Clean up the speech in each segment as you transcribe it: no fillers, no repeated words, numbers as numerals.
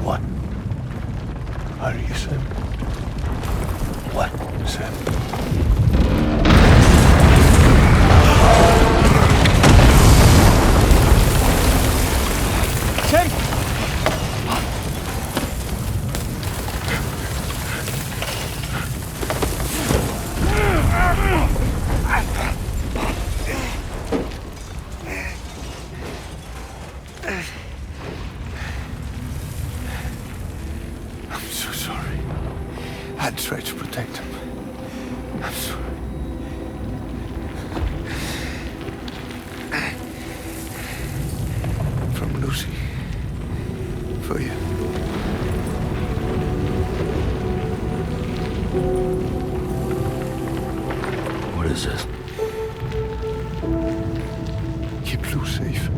What? Are you Sam? What, Sam? Sam! I'm so sorry. I tried to protect him. I'm sorry. From Lucy. For you. What is this? Keep Lou safe.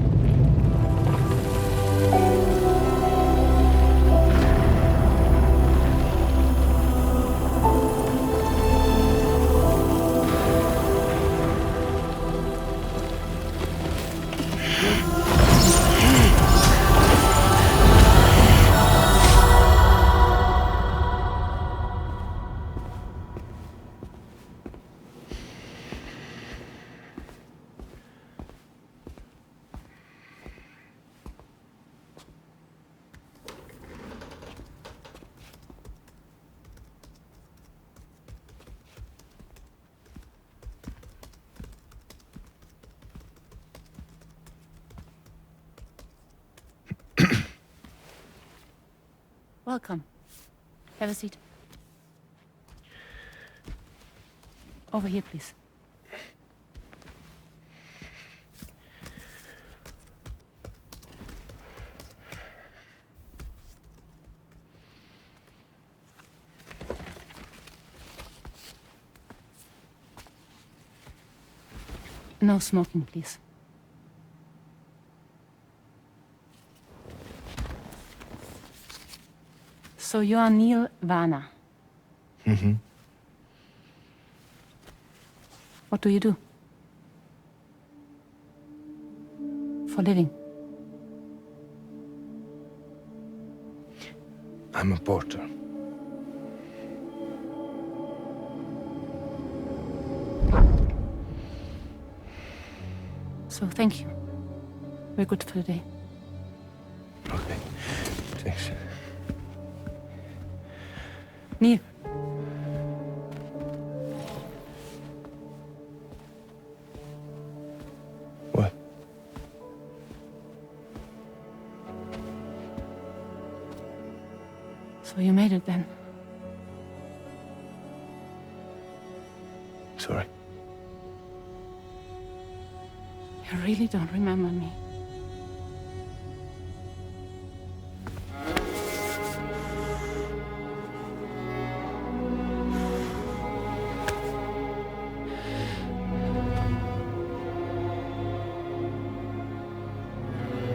Welcome. Have a seat. Over here, please. No smoking, please. So you are Neil Varner. Mm-hmm. What do you do? For living? I'm a porter. So thank you. We're good for the day. Okay. Thanks. Neil. What? So you made it then? Sorry. You really don't remember me.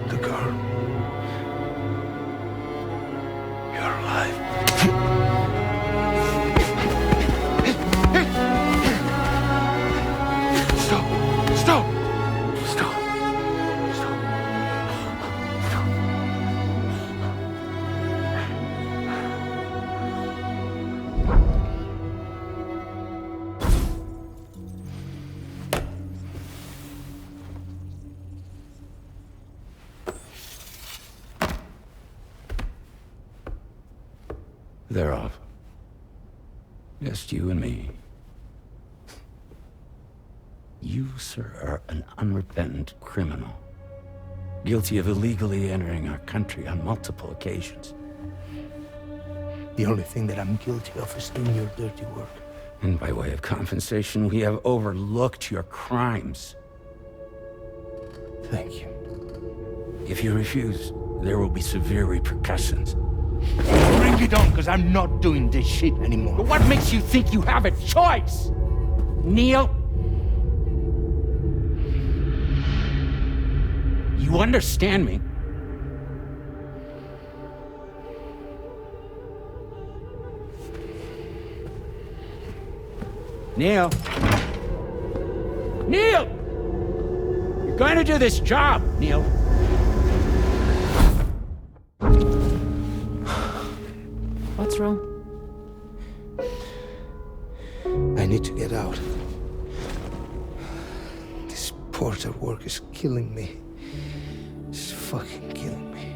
The girl. You're alive. Stop! Stop! Stop! Stop! Stop! They're off. Just you and me. You, sir, are an unrepentant criminal. Guilty of illegally entering our country on multiple occasions. The only thing that I'm guilty of is doing your dirty work. And by way of compensation, we have overlooked your crimes. Thank you. If you refuse, there will be severe repercussions. Bring it on, because I'm not doing this shit anymore. But what makes you think you have a choice? Neil? You understand me? Neil! Neil! You're going to do this job, Neil. What's wrong? I need to get out. This porter work is killing me. It's fucking killing me.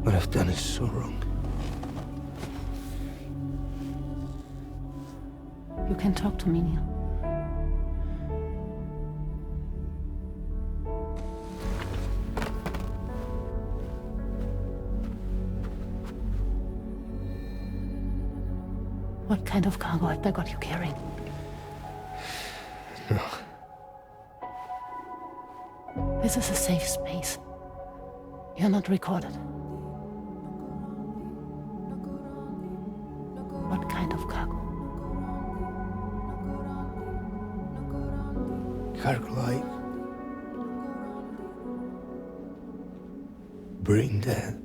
What I've done is so wrong. You can talk to me, Neil. What kind of cargo have they got you carrying? No. This is a safe space. You're not recorded. What kind of cargo? Cargo like brain dead,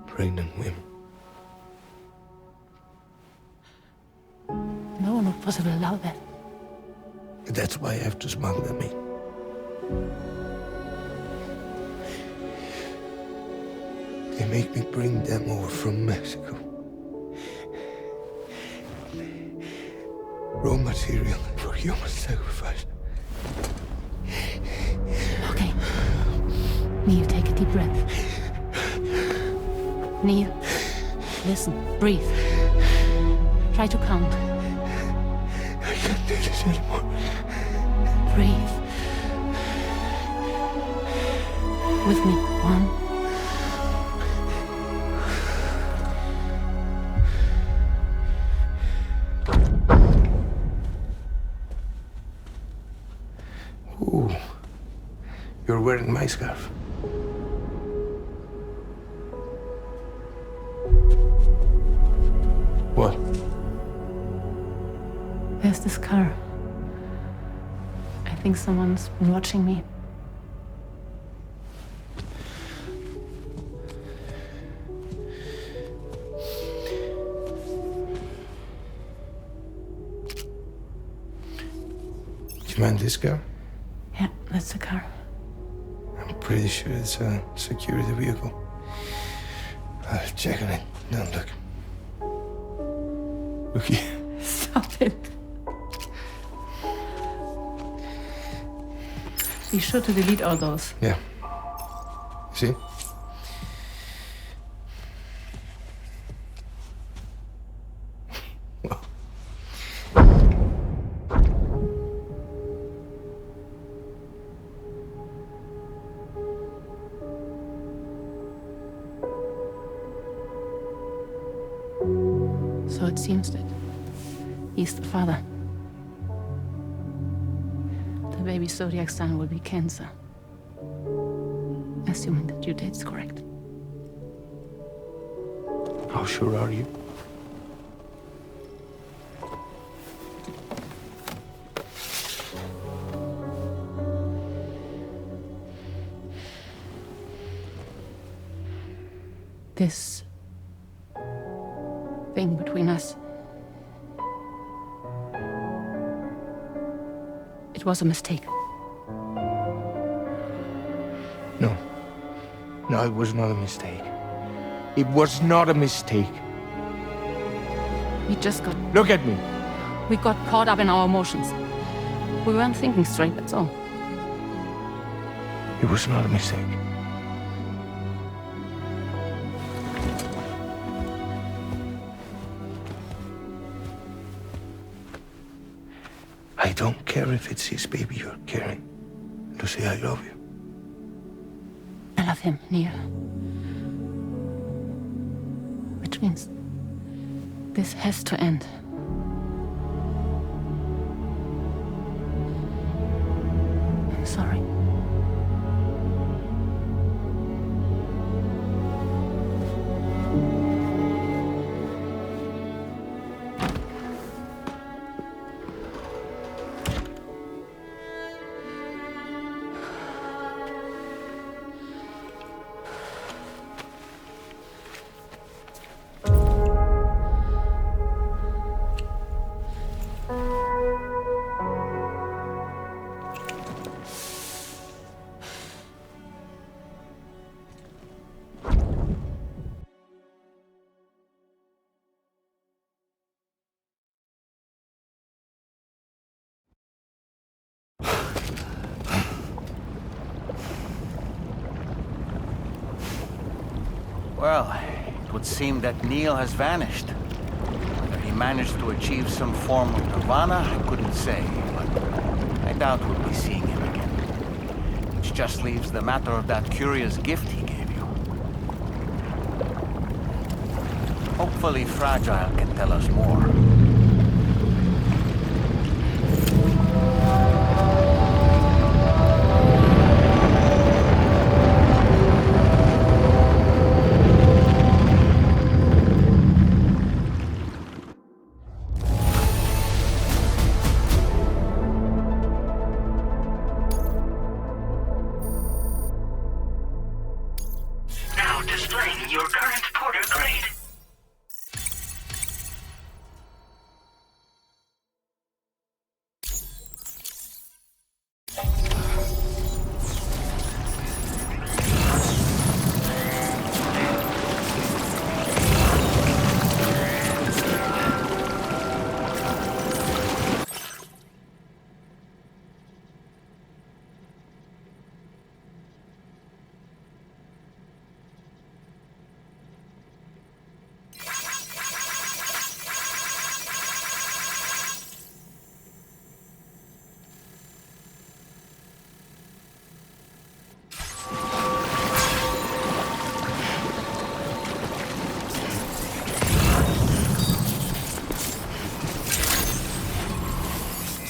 pregnant women. No one would possibly allow that. That's why I have to smuggle them in. They make me bring them over from Mexico. Raw material for human sacrifice. Okay. Neil, take a deep breath. Neil, listen, breathe. Try to count. I can't do this anymore. Breathe. With me. 1. Ooh, you're wearing my scarf. What? There's this car. I think someone's been watching me. Do you mind this car? Yeah, that's the car. I'm pretty sure it's a security vehicle. I'll check on it. Now look. Look here. Stop it. Be sure to delete all those. Yeah. See? So it seems that he's the father. The baby zodiac sign will be Cancer. Assuming the due date's correct. How sure are you? This thing between us. It was a mistake. No. No, it was not a mistake. It was not a mistake. We just got... Look at me. We got caught up in our emotions. We weren't thinking straight, that's all. It was not a mistake. I don't care if it's his baby you're carrying. Lucy, I love you. I love him, Neil. Which means this has to end. I'm sorry. Well, it would seem that Neil has vanished. Whether he managed to achieve some form of nirvana, I couldn't say, but I doubt we'll be seeing him again. Which just leaves the matter of that curious gift he gave you. Hopefully Fragile can tell us more. Now displaying your current porter grade.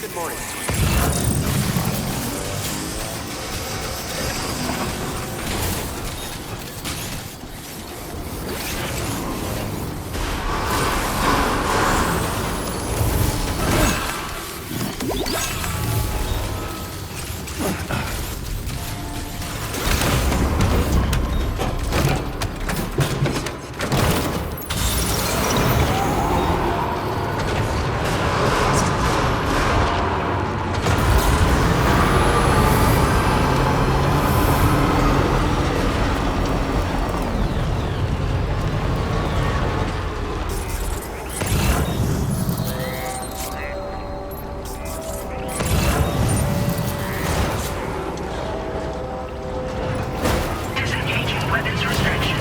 Good morning. Disengaging weapons restrictions.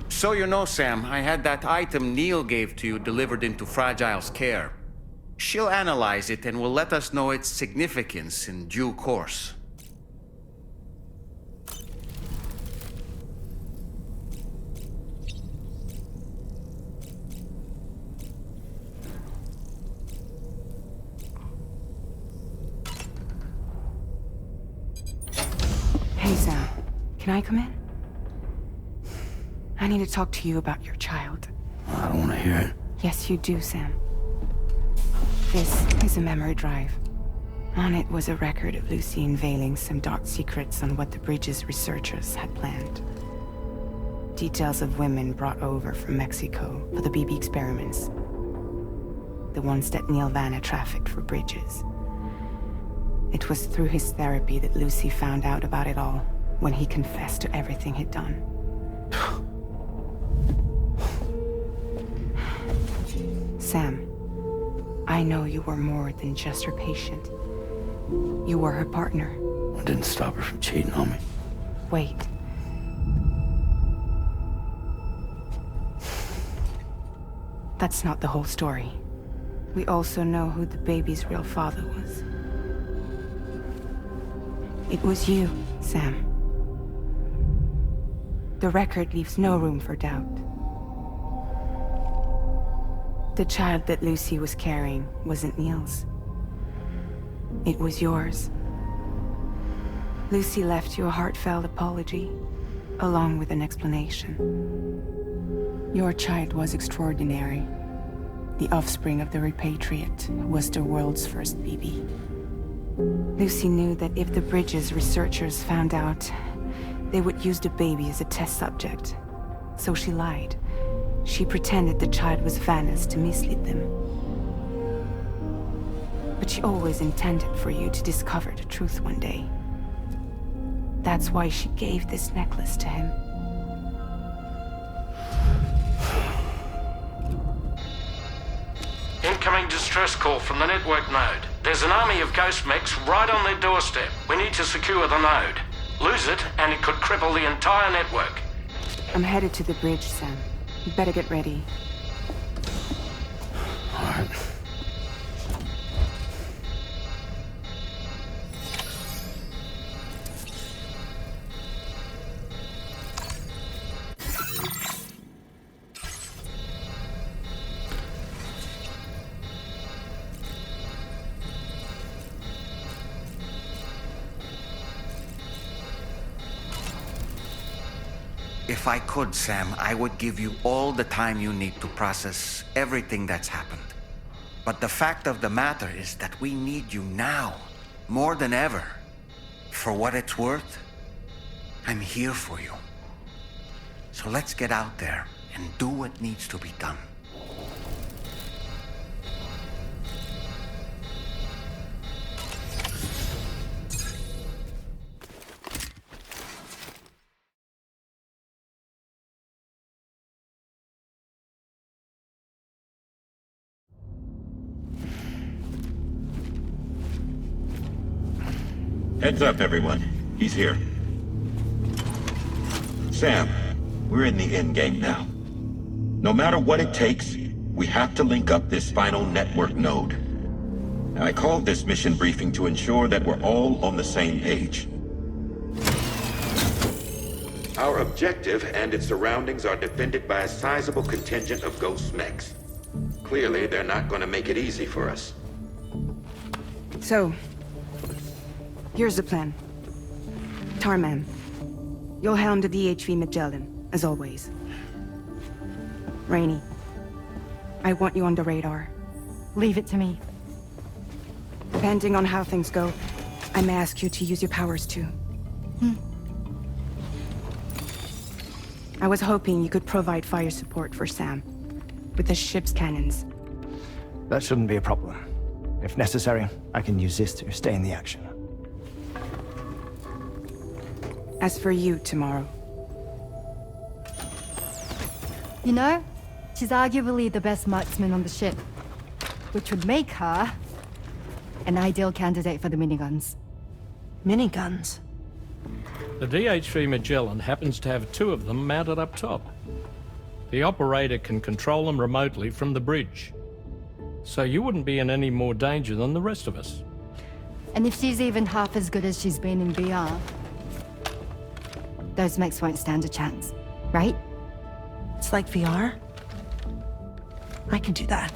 So you know, Sam, I had that item Neil gave to you delivered into Fragile's care. She'll analyze it and will let us know its significance in due course. Hey, Sam. Can I come in? I need to talk to you about your child. I don't want to hear it. Yes, you do, Sam. This is a memory drive. On it was a record of Lucy unveiling some dark secrets on what the Bridges researchers had planned. Details of women brought over from Mexico for the BB experiments. The ones that Neil Vanna trafficked for Bridges. It was through his therapy that Lucy found out about it all, when he confessed to everything he'd done. Sam, I know you were more than just her patient. You were her partner. I didn't stop her from cheating on me. Wait. That's not the whole story. We also know who the baby's real father was. It was you, Sam. The record leaves no room for doubt. The child that Lucy was carrying wasn't Neil's. It was yours. Lucy left you a heartfelt apology, along with an explanation. Your child was extraordinary. The offspring of the repatriate who was the world's first BB. Lucy knew that if the Bridges researchers found out, they would use the baby as a test subject. So she lied. She pretended the child was Vanna's to mislead them. But she always intended for you to discover the truth one day. That's why she gave this necklace to him. Incoming distress call from the network node. There's an army of ghost mechs right on their doorstep. We need to secure the node. Lose it, and it could cripple the entire network. I'm headed to the bridge, Sam. You better get ready. All right. If I could, Sam, I would give you all the time you need to process everything that's happened. But the fact of the matter is that we need you now, more than ever. For what it's worth, I'm here for you. So let's get out there and do what needs to be done. Heads up, everyone. He's here. Sam, we're in the endgame now. No matter what it takes, we have to link up this final network node. Now, I called this mission briefing to ensure that we're all on the same page. Our objective and its surroundings are defended by a sizable contingent of ghost mechs. Clearly, they're not going to make it easy for us. So, here's the plan. Tarman, you'll helm the DHV Magellan, as always. Rainey, I want you on the radar. Leave it to me. Depending on how things go, I may ask you to use your powers too. I was hoping you could provide fire support for Sam, with the ship's cannons. That shouldn't be a problem. If necessary, I can use this to stay in the action. As for you, tomorrow. You know, she's arguably the best marksman on the ship, which would make her an ideal candidate for the miniguns. Miniguns? The DHV Magellan happens to have 2 of them mounted up top. The operator can control them remotely from the bridge. So you wouldn't be in any more danger than the rest of us. And if she's even half as good as she's been in VR, those mechs won't stand a chance, right? It's like VR? I can do that.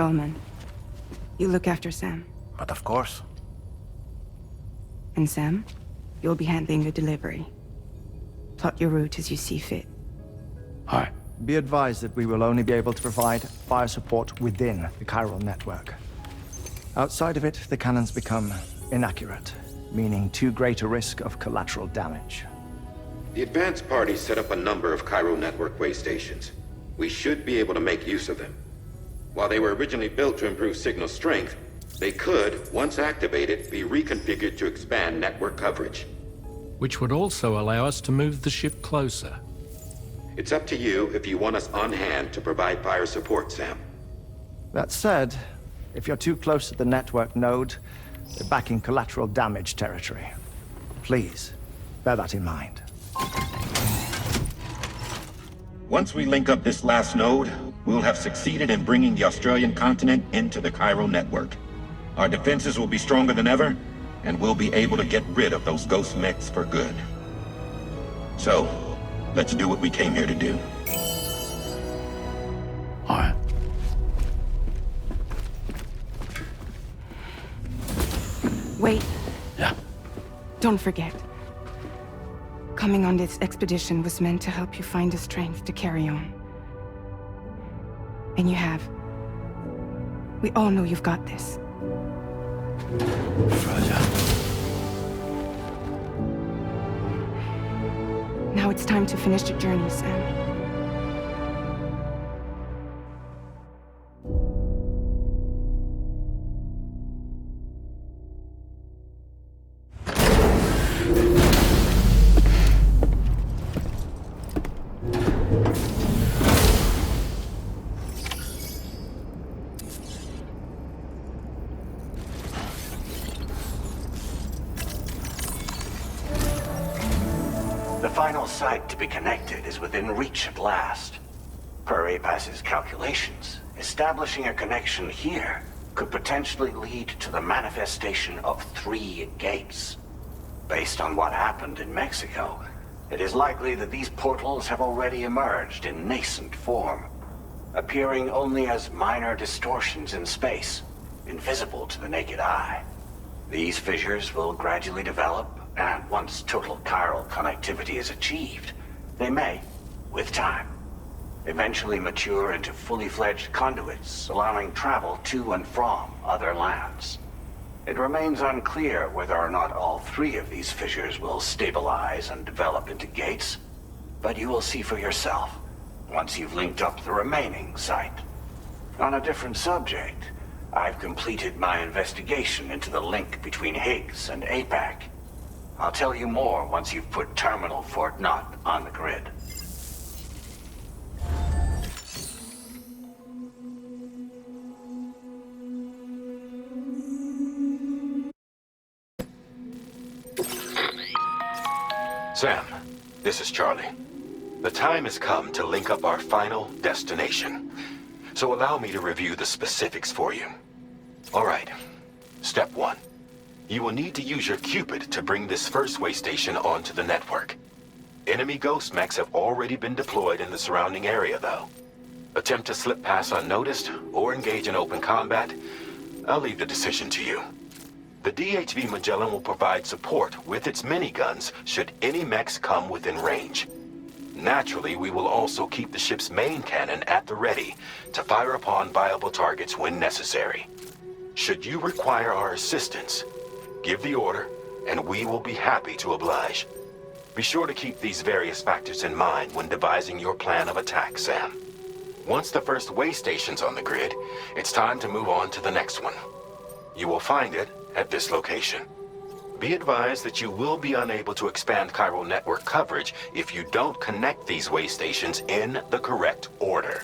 Kalman. You look after Sam. But of course. And Sam, you'll be handling the delivery. Plot your route as you see fit. Aye. Be advised that we will only be able to provide fire support within the chiral network. Outside of it, the cannons become inaccurate, meaning too great a risk of collateral damage. The advanced party set up a number of chiral network way stations. We should be able to make use of them. While they were originally built to improve signal strength, they could, once activated, be reconfigured to expand network coverage. Which would also allow us to move the ship closer. It's up to you if you want us on hand to provide fire support, Sam. That said, if you're too close to the network node, you're back in collateral damage territory. Please, bear that in mind. Once we link up this last node, we'll have succeeded in bringing the Australian continent into the chiral network. Our defenses will be stronger than ever, and we'll be able to get rid of those ghost mechs for good. So, let's do what we came here to do. Alright. Wait. Yeah. Don't forget. Coming on this expedition was meant to help you find the strength to carry on. And you have. We all know you've got this. Roger. Now it's time to finish the journey, Sam. The final site to be connected is within reach at last. Per APAS's calculations, establishing a connection here could potentially lead to the manifestation of 3 gates. Based on what happened in Mexico, it is likely that these portals have already emerged in nascent form, appearing only as minor distortions in space, invisible to the naked eye. These fissures will gradually develop, and once total chiral connectivity is achieved, they may, with time, eventually mature into fully fledged conduits, allowing travel to and from other lands. It remains unclear whether or not all 3 of these fissures will stabilize and develop into gates, but you will see for yourself once you've linked up the remaining site. On a different subject, I've completed my investigation into the link between Higgs and APAC. I'll tell you more once you've put Terminal Fort Knott on the grid. Sam, this is Charlie. The time has come to link up our final destination. So allow me to review the specifics for you. All right. Step 1. You will need to use your Cupid to bring this first way station onto the network. Enemy ghost mechs have already been deployed in the surrounding area, though. Attempt to slip past unnoticed or engage in open combat, I'll leave the decision to you. The DHV Magellan will provide support with its miniguns should any mechs come within range. Naturally, we will also keep the ship's main cannon at the ready to fire upon viable targets when necessary. Should you require our assistance, give the order, and we will be happy to oblige. Be sure to keep these various factors in mind when devising your plan of attack, Sam. Once the first way station's on the grid, it's time to move on to the next one. You will find it at this location. Be advised that you will be unable to expand chiral network coverage if you don't connect these way stations in the correct order.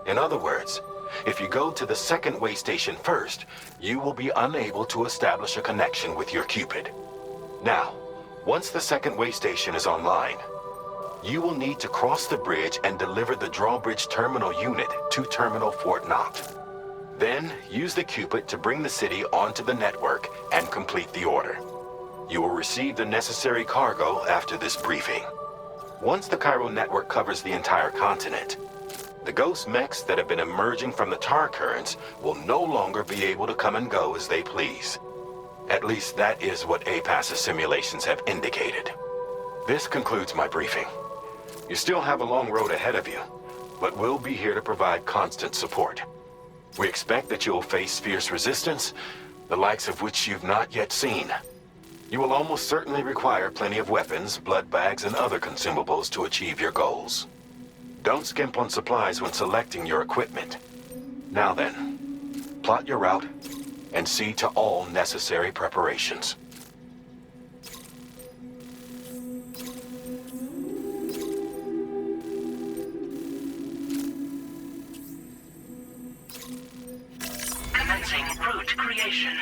In other words, if you go to the second way station first, you will be unable to establish a connection with your Cupid. Now, once the second way station is online, you will need to cross the bridge and deliver the drawbridge terminal unit to Terminal Fort Knott. Then, use the Cupid to bring the city onto the network and complete the order. You will receive the necessary cargo after this briefing. Once the chiral network covers the entire continent, The ghost mechs that have been emerging from the tar currents will no longer be able to come and go as they please. At least that is what APAS's simulations have indicated. This concludes my briefing. You still have a long road ahead of you, but we'll be here to provide constant support. We expect that you'll face fierce resistance, the likes of which you've not yet seen. You will almost certainly require plenty of weapons, blood bags, and other consumables to achieve your goals. Don't skimp on supplies when selecting your equipment. Now then, plot your route and see to all necessary preparations. Commencing route creation.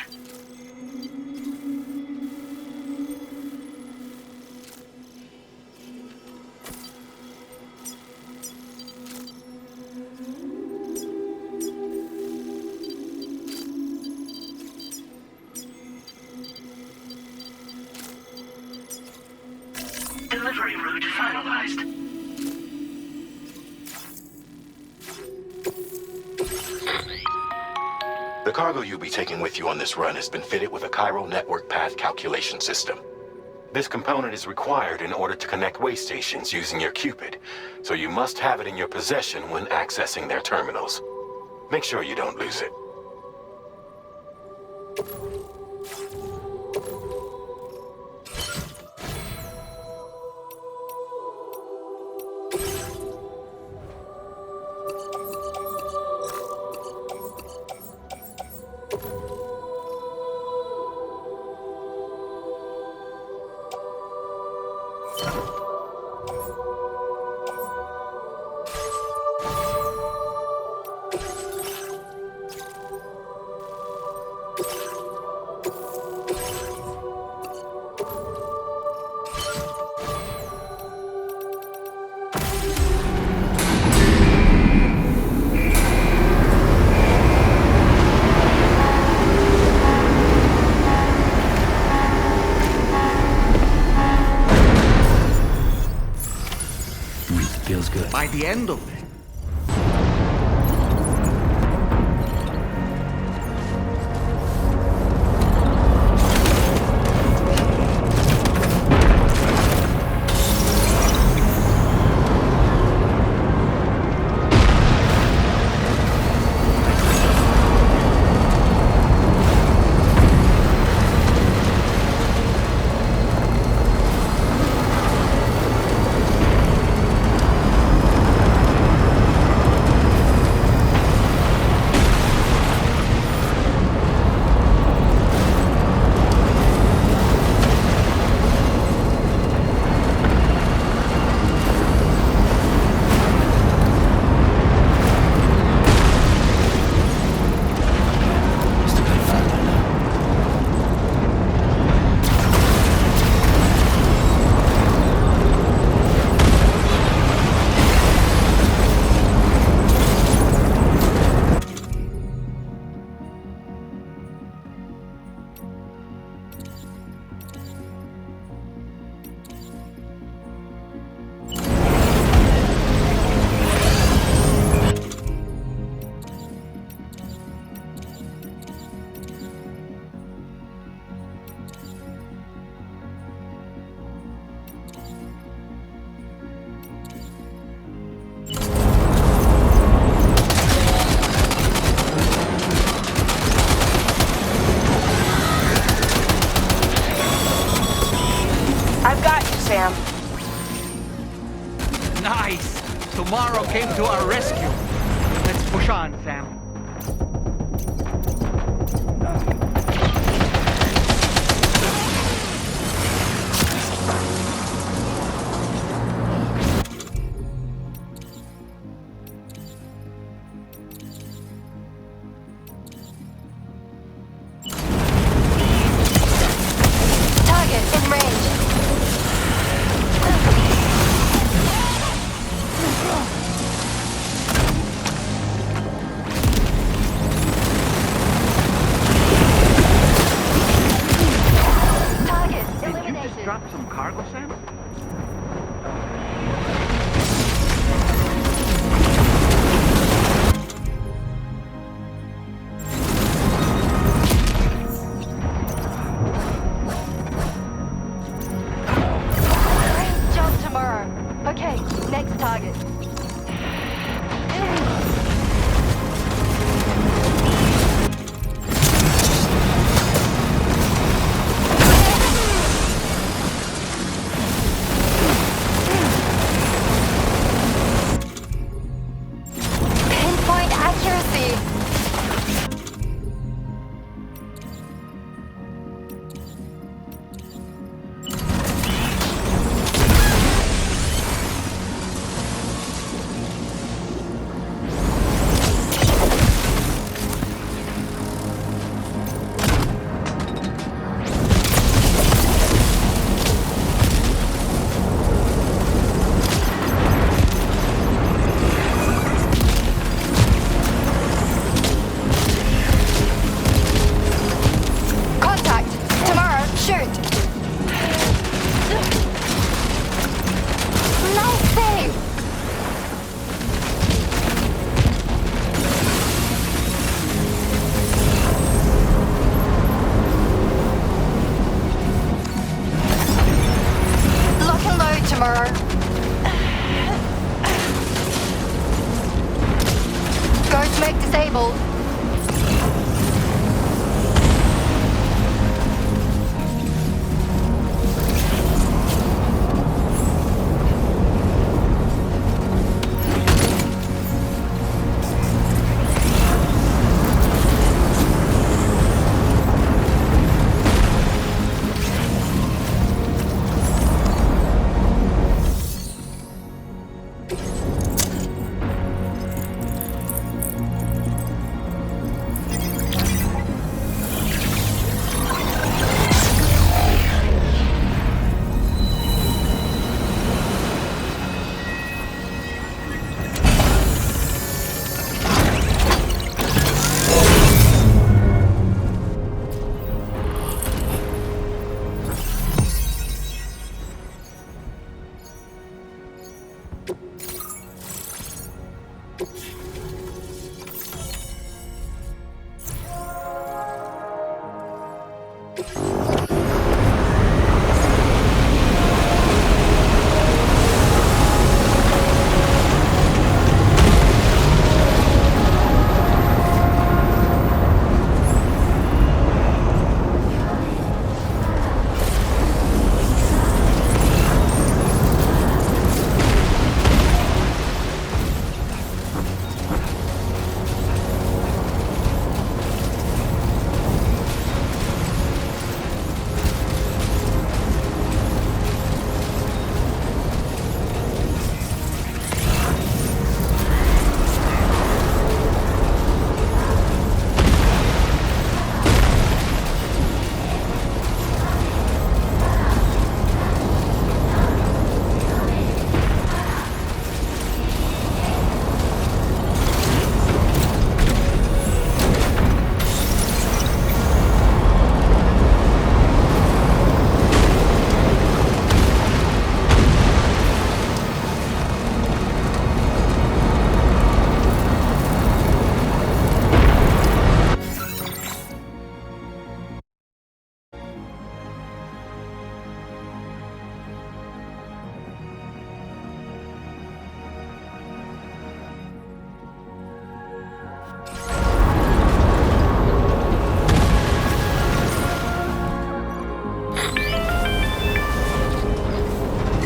Delivery route finalized. The cargo you'll be taking with you on this run has been fitted with a chiral network path calculation system. This component is required in order to connect way stations using your Cupid, so you must have it in your possession when accessing their terminals. Make sure you don't lose it. Feels good. By the end of it, Sam. Nice! Tomorrow came to our rescue. Let's push on, Sam. Target in range.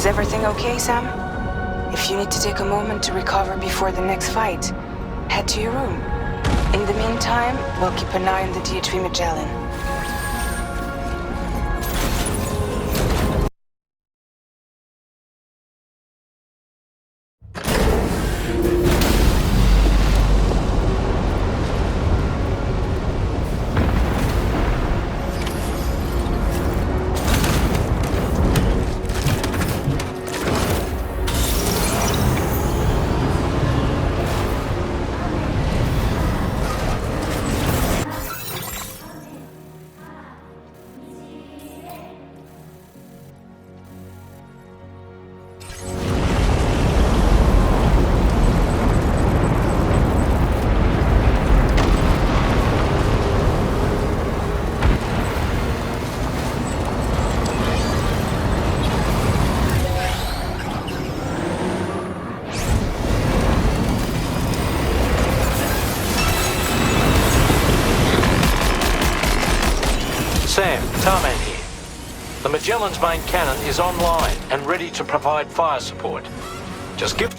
Is everything okay, Sam? If you need to take a moment to recover before the next fight, head to your room. In the meantime, we'll keep an eye on the DHV Magellan. Sam, Tarman here. The Magellan's main cannon is online and ready to provide fire support. Just give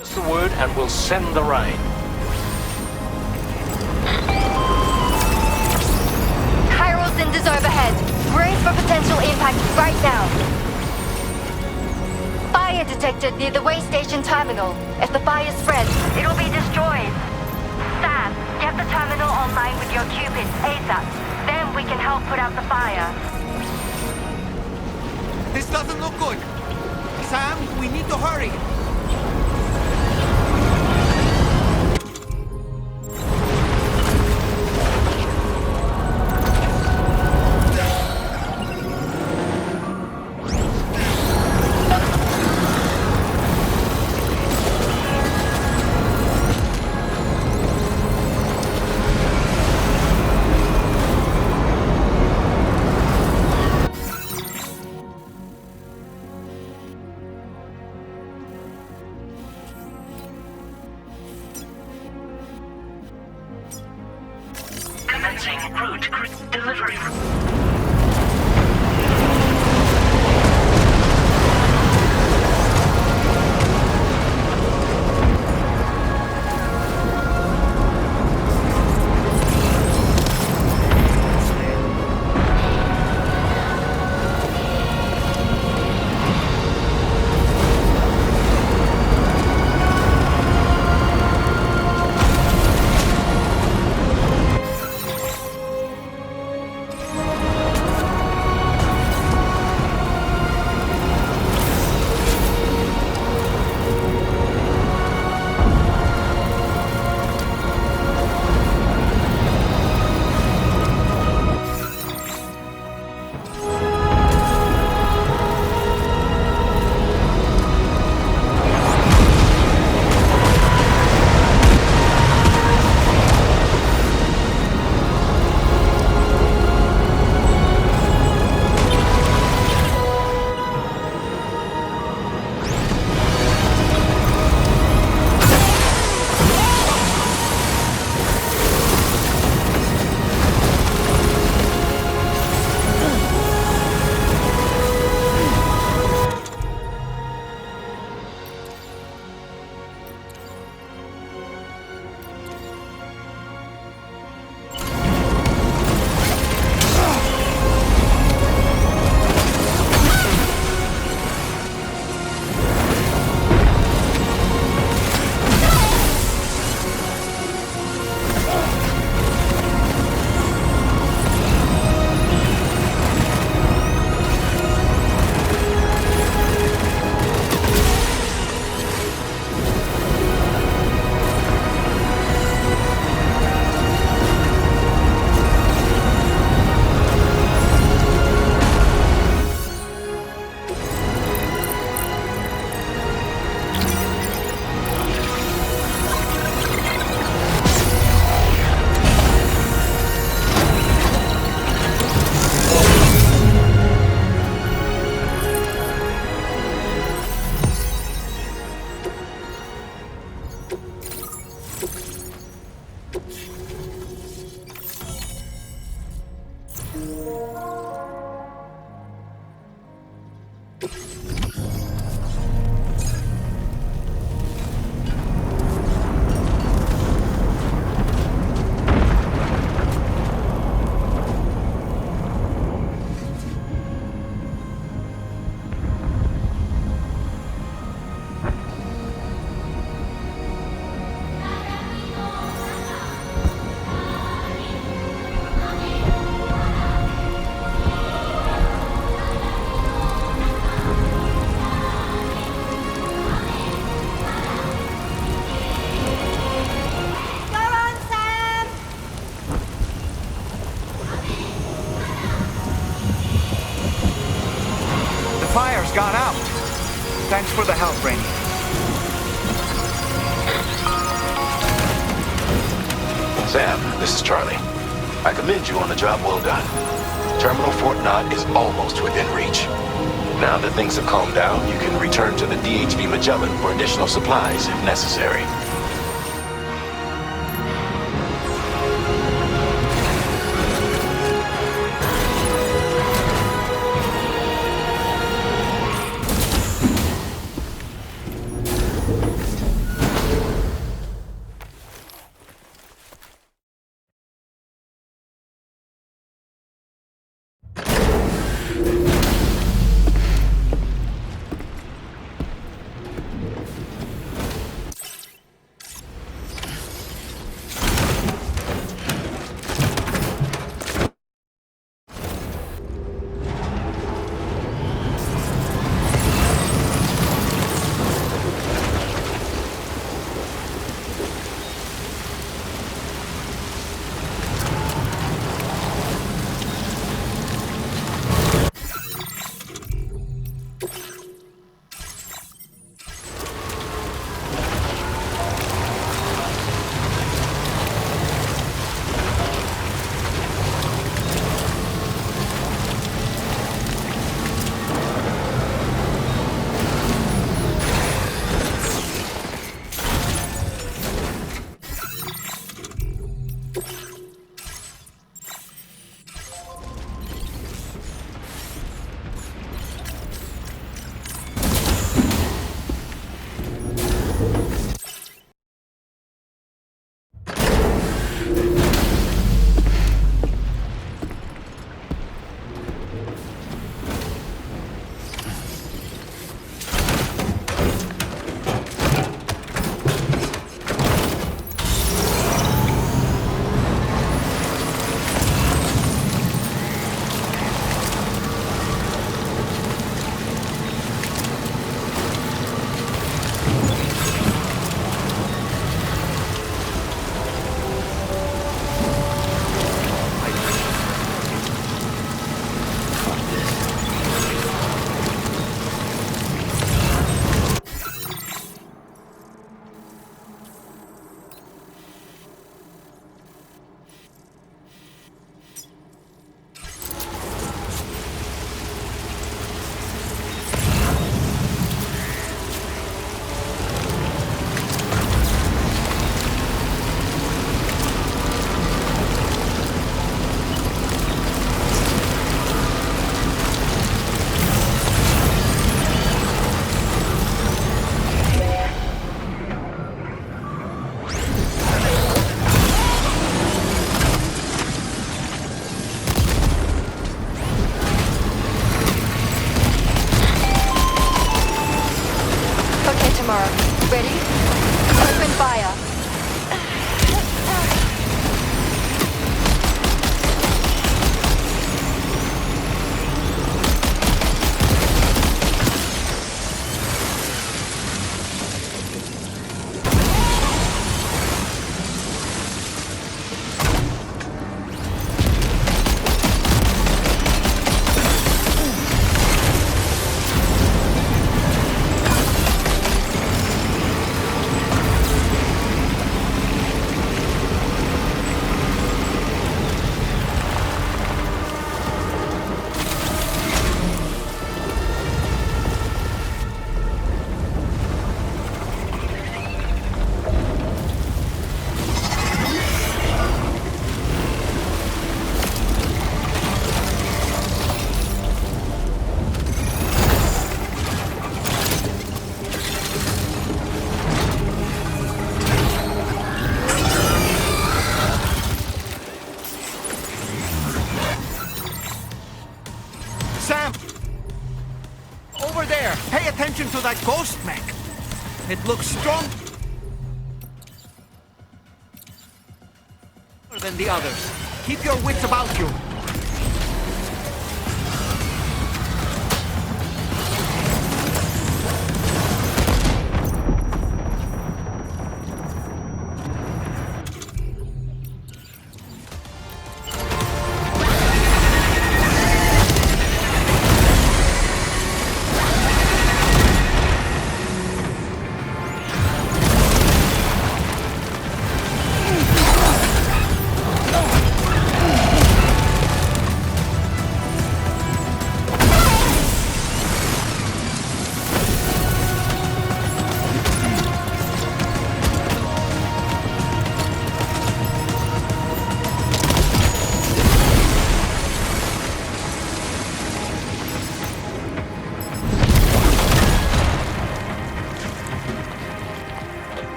us the word and we'll send the rain. Chiral cinders overhead. Brace for potential impact right now. Fire detected near the way station terminal. If the fire spreads, it'll be destroyed. Sam, get the terminal online with your Cupid ASAP. Then we can help put out the fire. This doesn't look good. Sam, we need to hurry. Commencing route delivery. Thanks for the help, Rainey. Sam, this is Charlie. I commend you on the job well done. Terminal Fort Knott is almost within reach. Now that things have calmed down, you can return to the DHV Magellan for additional supplies if necessary. Ready? Open fire. Sam! Over there! Pay attention to that ghost mech! It looks strong than the others. Keep your wits about you.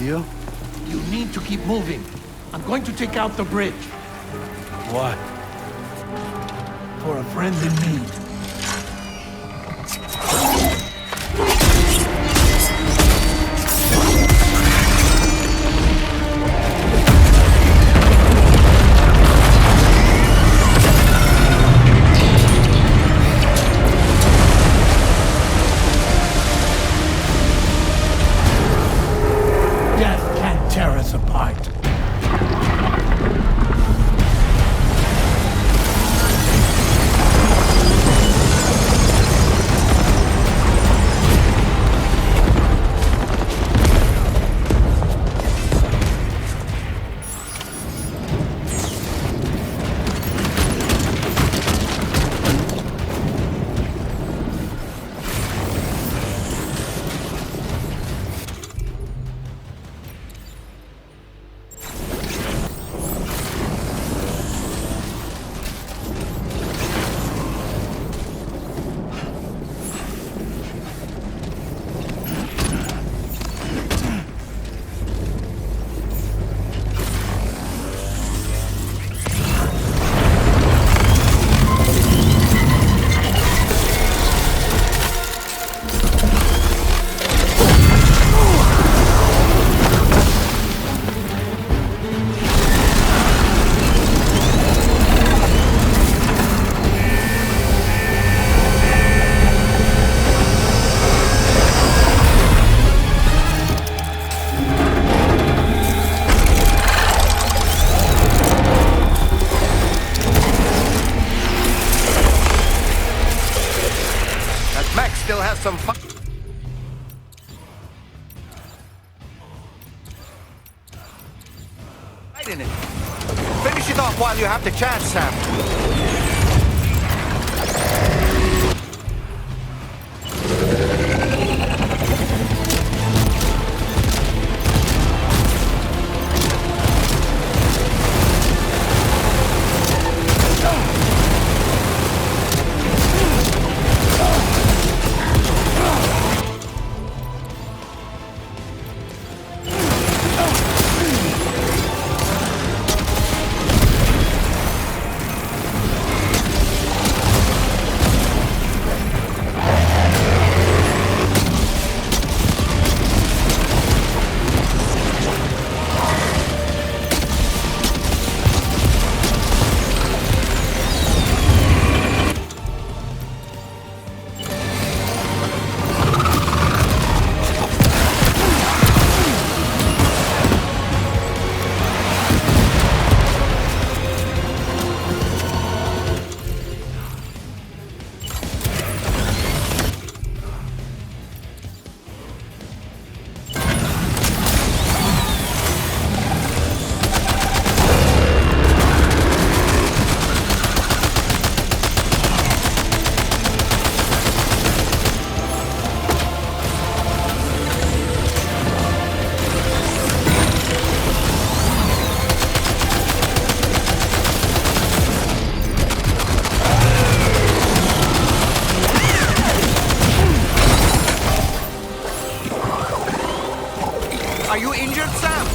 Neil? You need to keep moving. I'm going to take out the bridge. Why? For a friend in need. Death can't tear us apart. Still has some fun. Right in it. Finish it off while you have the chance, Sam. Are you injured, Sam?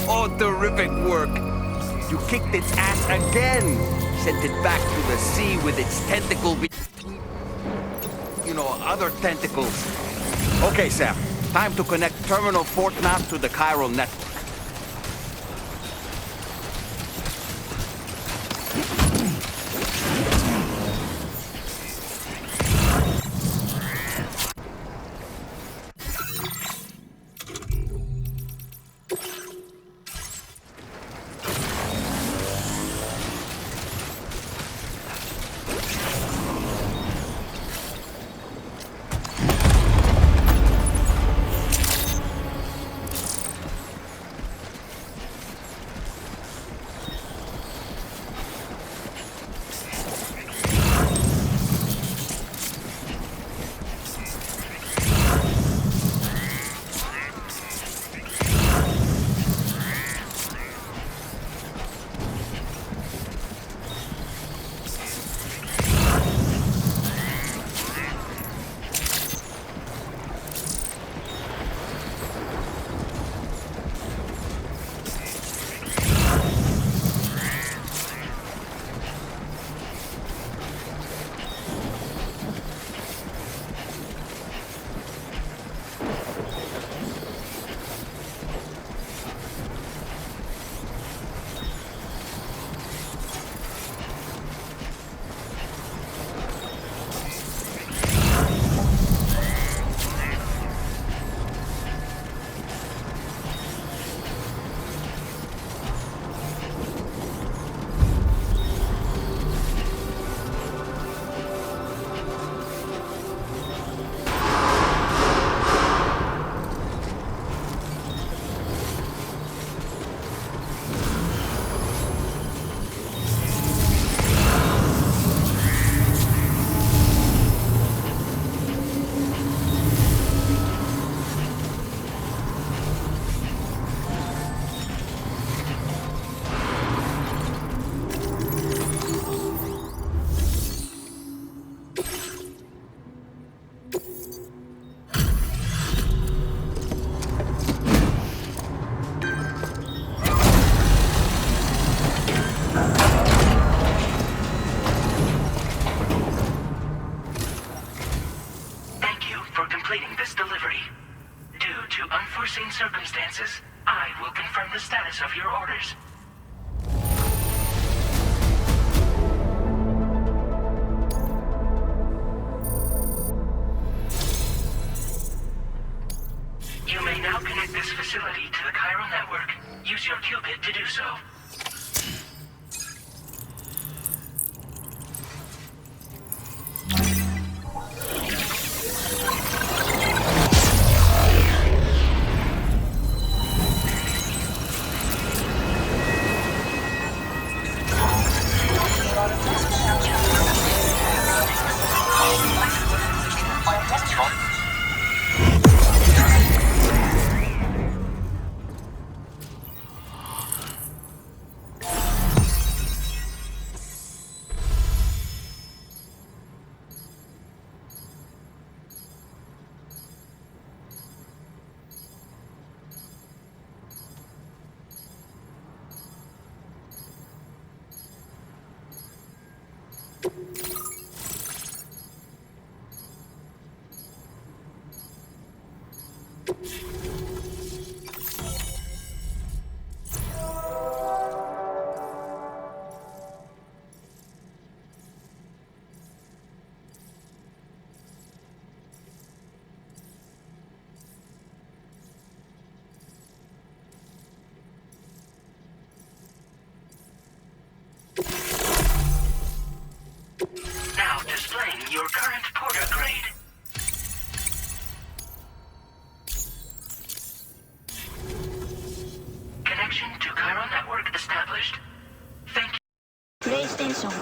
Oh, terrific work. You kicked its ass again. Sent it back to the sea with its tentacle... other tentacles. Okay, Sam. Time to connect Terminal Fort Knox to the chiral network. unforeseen circumstances, I will confirm the status of your orders. You may now connect this facility to the chiral network. Use your qubit to do so. Now displaying your current porter grade. Connection to chiral network established. Thank you. PlayStation